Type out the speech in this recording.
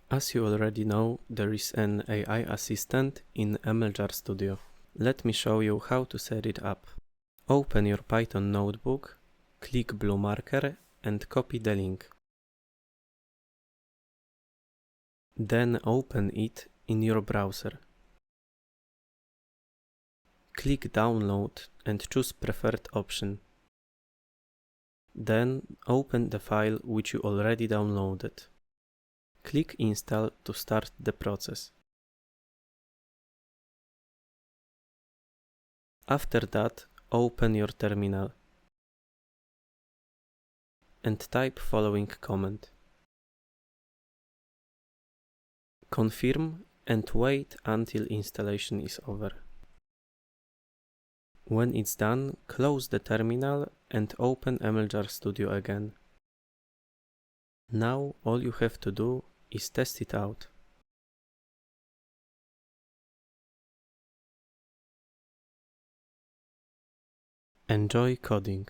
As you already know, there is an AI assistant in MLJAR Studio. Let me show you how to set it up. Open your Python notebook, click blue marker and copy the link. Then open it in your browser. Click download and choose preferred option. Then open the file which you already downloaded. Click install to start the process. After that, open your terminal and type following command. Confirm and wait until installation is over. When it's done, close the terminal and open MLJAR Studio again. Now all you have to do is test it out. Enjoy coding!